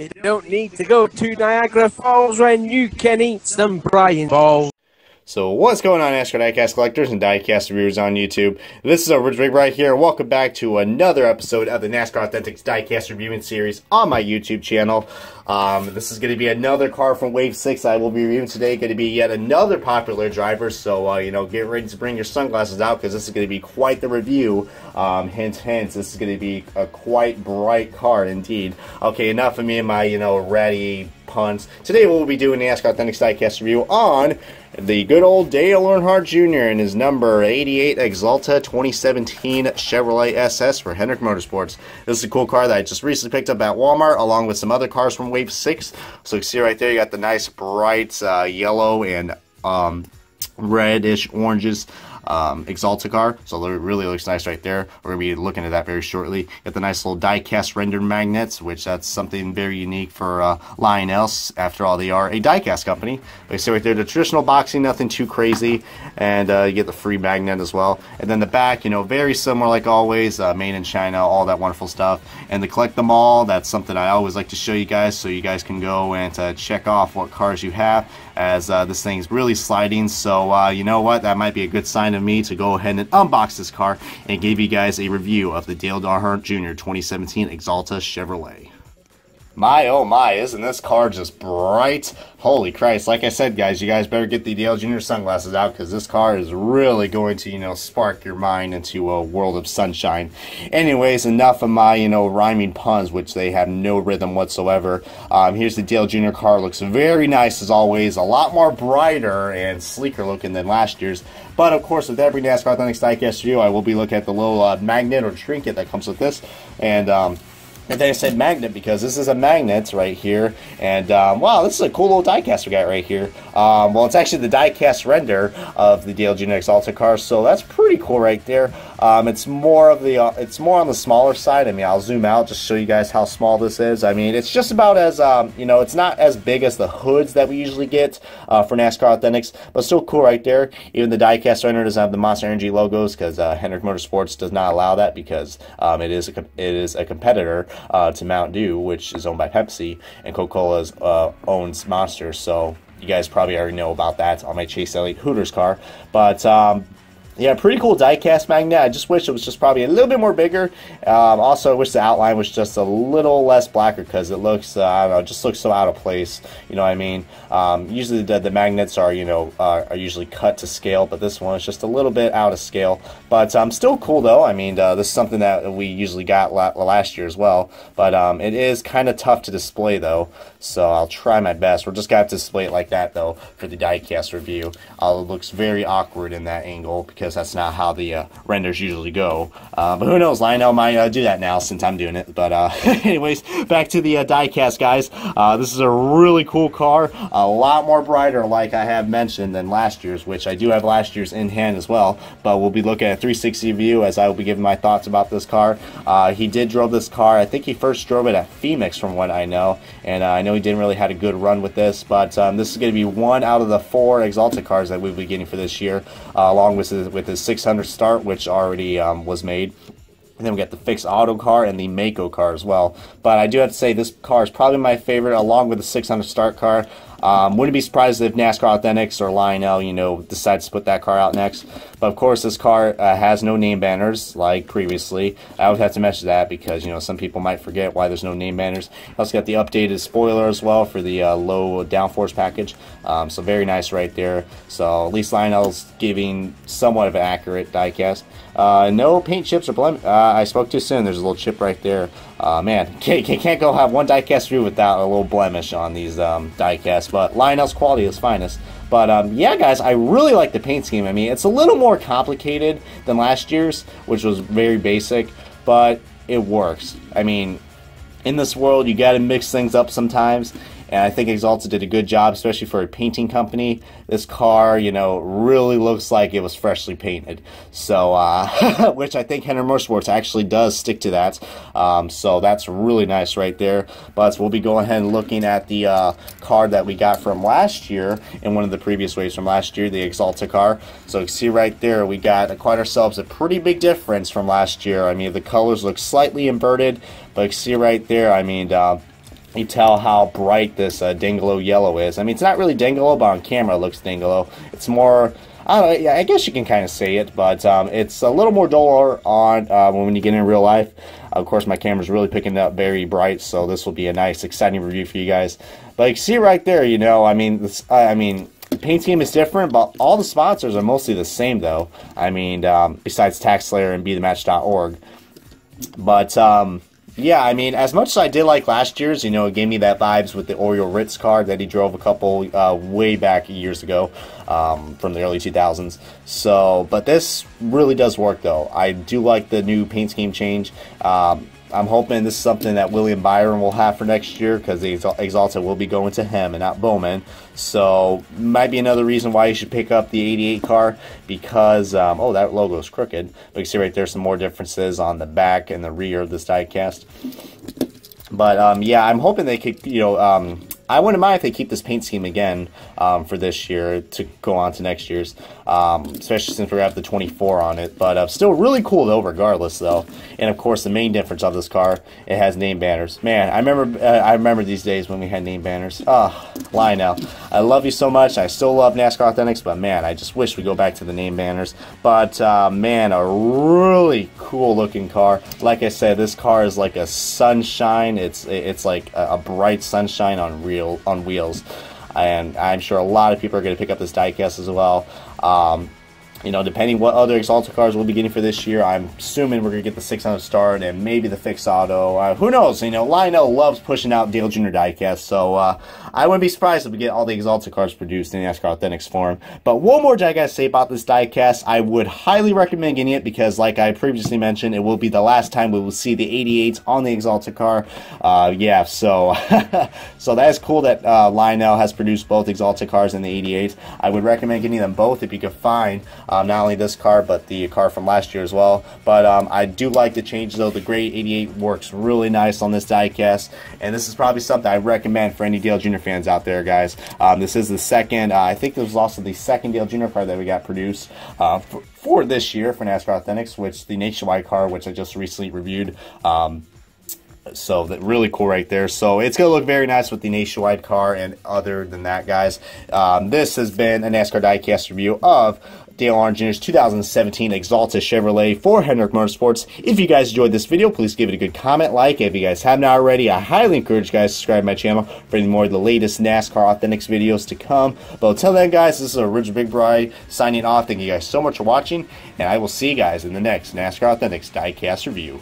You don't need to go to Niagara Falls when you can eat some Brian balls. So what's going on, NASCAR diecast collectors and diecast reviewers on YouTube? This is Rich Big right here. Welcome back to another episode of the NASCAR Authentics diecast reviewing series on my YouTube channel. This is going to be another car from Wave 6 I will be reviewing today. Going to be yet another popular driver, so you know, get ready to bring your sunglasses out because this is going to be quite the review. Hint, hint, this is going to be a quite bright car indeed. Okay, enough of me and my, ready puns. Today we'll be doing the NASCAR Authentics diecast review on the good old Dale Earnhardt Jr. and his number 88 Axalta 2017 Chevrolet SS for Hendrick Motorsports. This is a cool car that I just recently picked up at Walmart along with some other cars from Wave 6. So you can see right there, you got the nice bright yellow and reddish oranges Axalta car, so it really looks nice right there. We're going to be looking at that very shortly. Got the nice little die-cast rendered magnets, which that's something very unique for Lionel. After all, they are a die-cast company. Like I say right there, the traditional boxing, nothing too crazy, and you get the free magnet as well. And then the back, very similar like always, made in China, all that wonderful stuff. And to collect them all, that's something I always like to show you guys, so you guys can go and check off what cars you have, as this thing's really sliding. So you know what, that might be a good sign of me to go ahead and unbox this car and give you guys a review of the Dale Earnhardt Jr. 2017 Axalta Chevrolet. My oh my, isn't this car just bright? Holy Christ, like I said guys, you guys better get the Dale Jr. sunglasses out because this car is really going to, spark your mind into a world of sunshine. Anyways, enough of my, rhyming puns, which they have no rhythm whatsoever. Here's the Dale Jr. car. Looks very nice as always, a lot more brighter and sleeker looking than last year's. But of course, with every NASCAR Authentics diecast review, I will be looking at the little magnet or trinket that comes with this. And then I said magnet because this is a magnet right here, and wow, this is a cool little diecast we got right here. Well, it's actually the diecast render of the Dale Jr. Axalta car, so that's pretty cool right there. It's more on the smaller side. I mean, I'll zoom out just to show you guys how small this is. I mean, it's just about as it's not as big as the hoods that we usually get for NASCAR Authentics, but still cool right there. Even the diecast render doesn't have the Monster Energy logos because Hendrick Motorsports does not allow that because it is a competitor to Mountain Dew, which is owned by Pepsi, and Coca-Cola's owns Monster, so you guys probably already know about that on my Chase Elliott Hooters car. But yeah, pretty cool diecast magnet. I just wish it was just probably a little bit more bigger. Also, I wish the outline was just a little less blacker because it looks, I don't know, it just looks so out of place. You know what I mean? Usually the magnets are, are usually cut to scale, but this one is just a little bit out of scale. But still cool though. I mean, this is something that we usually got last year as well. But it is kind of tough to display though, so I'll try my best. We're just going to display it like that though for the diecast review. It looks very awkward in that angle because that's not how the renders usually go. But who knows, Lionel might do that now since I'm doing it. But anyways, back to the diecast, guys. This is a really cool car, a lot more brighter like I have mentioned than last year's, which I do have last year's in hand as well. But we'll be looking at a 360 view as I will be giving my thoughts about this car. He did drove this car. I think he first drove it at Phoenix from what I know, and I know he didn't really had a good run with this, but this is going to be one out of the 4 Axalta cars that we'll be getting for this year, along with his 600 start, which already was made. And then we got the fixed auto car and the Mako car as well. But I do have to say this car is probably my favorite, along with the 600 start car. Wouldn't be surprised if NASCAR Authentics or Lionel, decides to put that car out next. But of course, this car has no name banners like previously. I always have to mention that because, some people might forget why there's no name banners. Also got the updated spoiler as well for the low downforce package. So very nice right there. So at least Lionel's giving somewhat of an accurate diecast. No paint chips or blemish. I spoke too soon. There's a little chip right there. Man, can't go have one diecast review without a little blemish on these diecasts. But Lionel's quality is finest. But yeah, guys, I really like the paint scheme. I mean, it's a little more complicated than last year's, which was very basic, but it works. I mean, in this world, you got to mix things up sometimes. And I think Axalta did a good job, especially for a painting company. This car, really looks like it was freshly painted. So, which I think Hendrick Motorsports actually does stick to that. So that's really nice right there. But we'll be going ahead and looking at the car that we got from last year in one of the previous waves from last year, the Axalta car. So you can see right there, we got quite ourselves a pretty big difference from last year. I mean, the colors look slightly inverted, but you can see right there, I mean, you tell how bright this Dangolo yellow is. I mean, it's not really Dangolo, but on camera it looks Dangolo. It's more, I don't know, yeah, I guess you can kind of say it, but it's a little more duller on when you get in real life. Of course, my camera's really picking it up very bright, so this will be a nice, exciting review for you guys. But you can see right there, you know, I mean, the paint scheme is different, but all the sponsors are mostly the same, though. I mean, besides Tax Slayer and BeTheMatch.org. But, yeah, I mean, as much as I did like last year's, you know, it gave me that vibes with the Oriole Ritz car that he drove a couple way back years ago from the early 2000s. So, but this really does work, though. I do like the new paint scheme change. I'm hoping this is something that William Byron will have for next year, because the Axalta will be going to him and not Bowman. So, might be another reason why you should pick up the 88 car, because, oh, that logo is crooked. But you can see right there some more differences on the back and the rear of this diecast. But, yeah, I'm hoping they could, you know, I wouldn't mind if they keep this paint scheme again for this year to go on to next year's, especially since we have the 24 on it. But still really cool, though, regardless, though. And, of course, the main difference of this car, it has name banners. Man, I remember these days when we had name banners. Oh, Lionel, I love you so much. I still love NASCAR Authentics, but, man, I just wish we go back to the name banners. But, man, a really cool-looking car. Like I said, this car is like a sunshine. It's like a bright sunshine on wheels, and I'm sure a lot of people are going to pick up this diecast as well. You know, depending what other Axalta cars we'll be getting for this year, I'm assuming we're going to get the 600 Start and maybe the Fixed Auto. Who knows? You know, Lionel loves pushing out Dale Jr diecast, so I wouldn't be surprised if we get all the Axalta cars produced in the NASCAR Authentics form. But one more thing I got to say about this diecast, I would highly recommend getting it, because like I previously mentioned, it will be the last time we will see the 88s on the Axalta car. Yeah, so so that is cool that Lionel has produced both Axalta cars and the 88s. I would recommend getting them both if you could find not only this car, but the car from last year as well. But I do like the changes, though. The gray 88 works really nice on this diecast, and this is probably something I recommend for any Dale Jr. fans out there, guys. This is the second, I think this was also the second Dale Jr. car that we got produced for this year for NASCAR Authentics, which the Nationwide car, which I just recently reviewed. So that really cool right there. So it's going to look very nice with the Nationwide car. And other than that, guys, this has been a NASCAR diecast review of Dale Earnhardt Jr.'s 2017 Axalta Chevrolet for Hendrick Motorsports. If you guys enjoyed this video, please give it a good comment, like. If you guys have not already, I highly encourage you guys to subscribe to my channel for any more of the latest NASCAR Authentics videos to come. But until then, guys, this is Original Big Bri signing off. Thank you guys so much for watching, and I will see you guys in the next NASCAR Authentics diecast review.